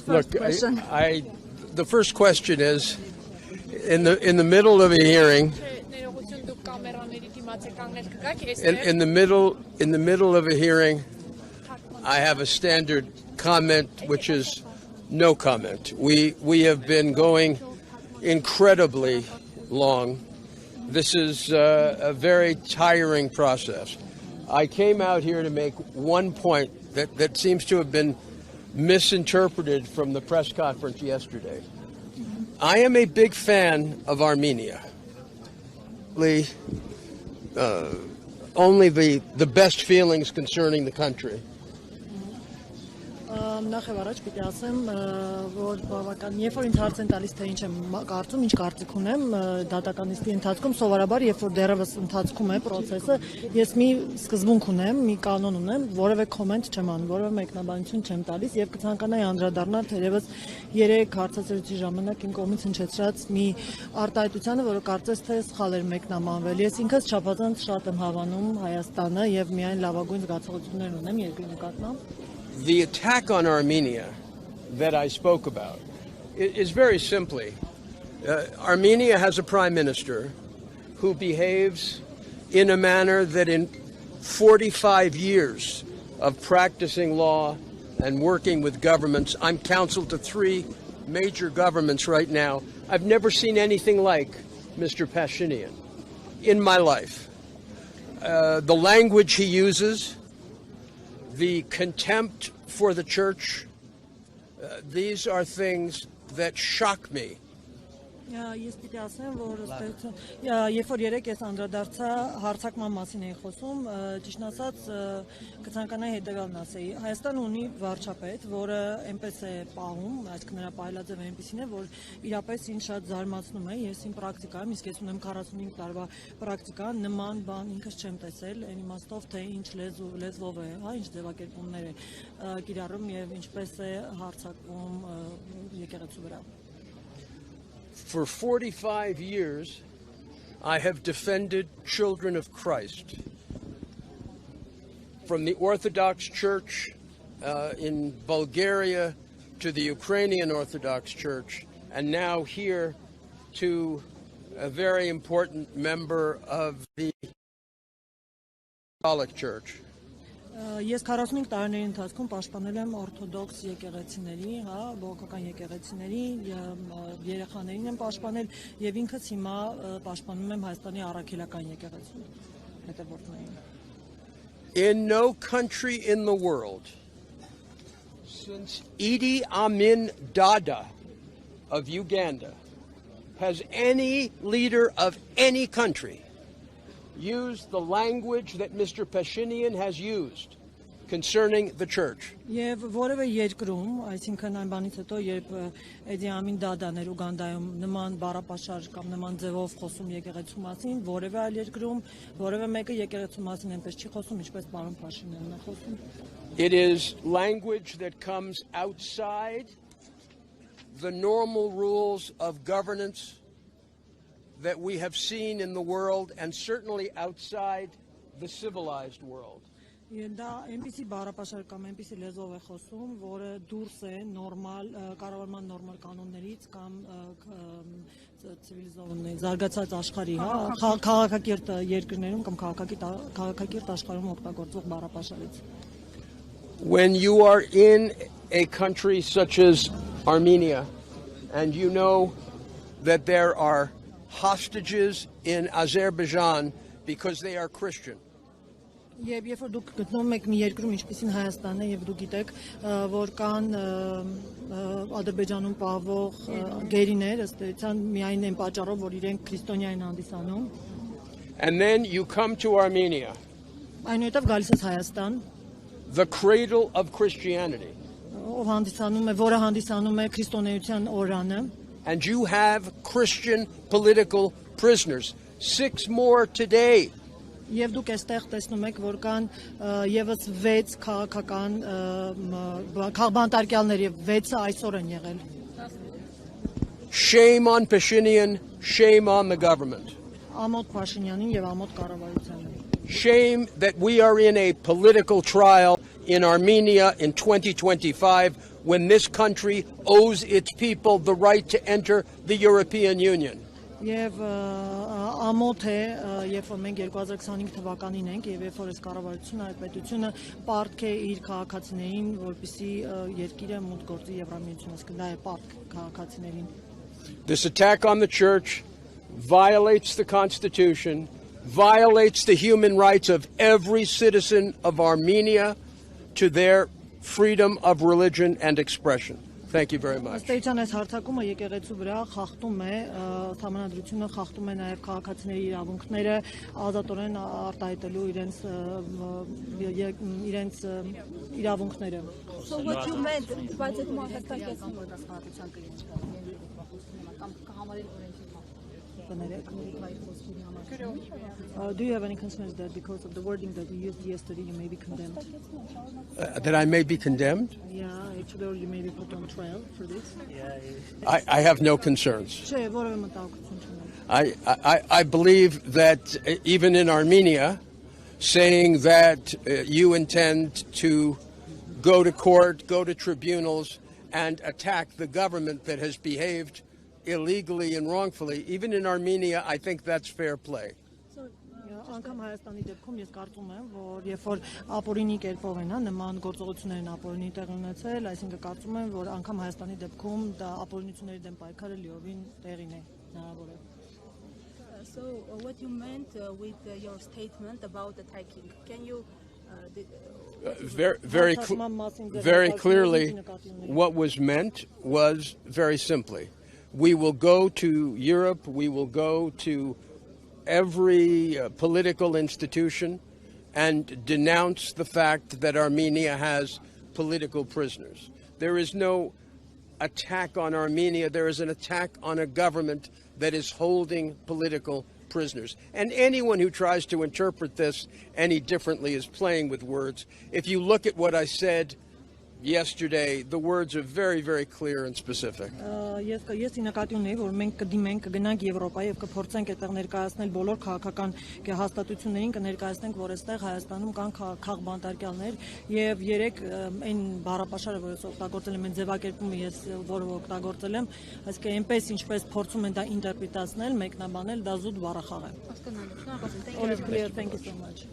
first question. The first question is, in the middle of a hearing, in the middle of a hearing, I have a standard comment, which is no comment. We have been going incredibly long. This is a very tiring process. I came out here to make one point that seems to have been misinterpreted from the press conference yesterday. I am a big fan of Armenia. Only the best feelings concerning the country. Նախ եւ առաջ պիտի ասեմ, որ բավական երբ որ ինձ հարց են տալիս թե ինչ եմ կարծում, ինչ կարծիք ունեմ, դատական նիստի ընթացքում սովորաբար երբ որ դեռևս ընթացքում է process-ը, ես մի սկզբունք ունեմ, մի կանոն ունեմ, որևէ comment չեմ անում, որևէ մեկնաբանություն չեմ տալիս եւ կցանկանայի անդրադառնալ թերևս 3 հարցազրույցի ժամանակ իմ կողմից հնչեցրած մի արտահայտությանը, որը կարծես թե սխալ էր մեկնաբանվել։ Ես ինքս չափազանց շատ եմ հավանում Հայաստանը եւ միայն լավագույն զգացողություններ ունեմ երկրի նկատմամբ։ The attack on Armenia that I spoke about is very simply, Armenia has a prime minister who behaves in a manner that in 45 years of practicing law and working with governments, I'm counsel to 3 major governments right now. I've never seen anything like Mr. Pashinyan in my life. The language he uses, the contempt for the church, these are things that shock me. Ես պիտի ասեմ, որ երբ որ երեք ես անդրադարձա հարցակման մասին էի խոսում, ճիշտ ասած կցանկանայի հետևյալն ասեի։ Հայաստանը ունի վարչապետ, որը այնպես է պահում, այսինքն նրա պահելաձևը այնպեսին է, որ իրապես ինձ շատ զարմացնում է։ Ես իմ պրակտիկայում, իսկ ես ունեմ 45 տարվա պրակտիկա, նման բան ինքս չեմ տեսել, այն իմաստով, թե ինչ լեզվով է, հա, ինչ ձևակերպումներ է կիրառում եւ ինչպես է հարձակվում եկեղեցու վրա։ For 45 years, I have defended children of Christ. From the Orthodox Church in Bulgaria to the Ukrainian Orthodox Church, and now here to a very important member of the Catholic Church. Ես 45 տարիների ընթացքում պաշտպանել եմ օրթոդոքս եկեղեցիների, հա, բողոքական եկեղեցիների, երեխաներին եմ պաշտպանել եւ ինքս հիմա պաշտպանում եմ Հայաստանի առաքելական եկեղեցու հետևորդներին։ In no country in the world since Idi Amin Dada of Uganda has any leader of any country used the language that Mr. Pashinyan has used concerning the church. Եվ որևէ երկրում, այսինքն այն բանից հետո, երբ Էդի Ամին Դադան էր Ուգանդայում նման բառապաշար կամ նման ձևով խոսում եկեղեցու մասին, որևէ այլ երկրում, որևէ մեկը եկեղեցու մասին այնպես չի խոսում, ինչպես պարոն Փաշինյանն է խոսում։ It is language that comes outside the normal rules of governance that we have seen in the world and certainly outside the civilized world. Դա այնպիսի բառապաշար կամ այնպիսի լեզվով է խոսում, որը դուրս է նորմալ կառավարման նորմալ կանոններից կամ ցիվիլիզованный զարգացած աշխարհի, հա, քաղաքակիրթ երկրներում կամ քաղաքակիրթ աշխարհում օգտագործող բառապաշարից։ When you are in a country such as Armenia and you know that there are hostages in Azerbaijan because they are Christian. Երբ որ դուք գտնվում եք մի երկրում, ինչպիսին Հայաստանն է, եւ դուք գիտեք, որ կան Ադրբեջանում պահվող գերիներ, ըստ էության միայն այն պատճառով, որ իրենք քրիստոնյա են հանդիսանում. And then you come to Armenia. Այնուհետև գալիս ես Հայաստան. The cradle of Christianity. Ով հանդիսանում է, որը հանդիսանում է քրիստոնեության օրրանը. And you have Christian political prisoners, 6 more today. Եվ դուք այստեղ տեսնում եք, որ կան եւս 6 քաղաքական բանտարկյալներ եւ 6-ը այսօր են եղել։ Shame on Pashinyan, shame on the government. Ամոթ Փաշինյանին եւ ամոթ կառավարությանին։ Shame that we are in a political trial in Armenia in 2025 when this country owes its people the right to enter the European Union. Եվ ամոթ է, երբ որ մենք 2025 թվականին ենք եւ երբ որ այս կառավարությունը, այդ պետությունը պարտք է իր քաղաքացիներին, որպեսզի երկիրը մուտք գործի Եվրամիությունից, դա է պարտք քաղաքացիներին։ This attack on the church violates the Constitution, violates the human rights of every citizen of Armenia to their freedom of religion and expression. Thank you very much. Ստեյցան այս հարթակումը եկեղեցու վրա խախտում է, համանadrությունը խախտում է նաև քաղաքացիների իրավունքները, ազատորեն արտահայտելու իրենց իրավունքները։ So what you meant, Do you have any concerns that because of the wording that you used yesterday, you may be condemned? That I may be condemned? Yeah, actually, or you may be put on trial for this. I have no concerns. Չէ, որևէ մտահոգություն չունեմ։ I believe that even in Armenia, saying that you intend to go to court, go to tribunals, and attack the government that has behaved illegally and wrongfully, even in Armenia, I think that's fair play. Անկամ Հայաստանի դեպքում ես կարծում եմ, որ երբ որ ապօրինի կերպով են նման գործողություններն ապօրինի տեղ ունեցել, այսինքն կարծում եմ, որ անկամ Հայաստանի դեպքում դա ապօրինությունների դեմ պայքարը լիովին տեղին է հնարավոր է։ So what you meant with your statement about attacking? Can you very clearly, what was meant was very simply, we will go to Europe, we will go to every political institution and denounce the fact that Armenia has political prisoners. There is no attack on Armenia, there is an attack on a government that is holding political prisoners. And anyone who tries to interpret this any differently is playing with words. If you look at what I said yesterday, the words are very, very clear and specific. Ես նկատի ունեի, որ մենք կդիմենք, կգնանք Եվրոպա եւ կփորձենք այդտեղ ներկայացնել բոլոր քաղաքական հաստատություններին, կներկայացնենք, որ այստեղ Հայաստանում կան քաղբանտարկյալներ եւ երեք այն բառապաշարը, որ ես օգտագործել եմ, այն ձևակերպումը ես որը օգտագործել եմ, այսինքն այնպես ինչպես փորձում են դա ինտերպրետացնել, մեկնաբանել, դա զուտ բառախաղ է։ Հասկանալի։ Շնորհակալություն։ All is clear. Thank you so much.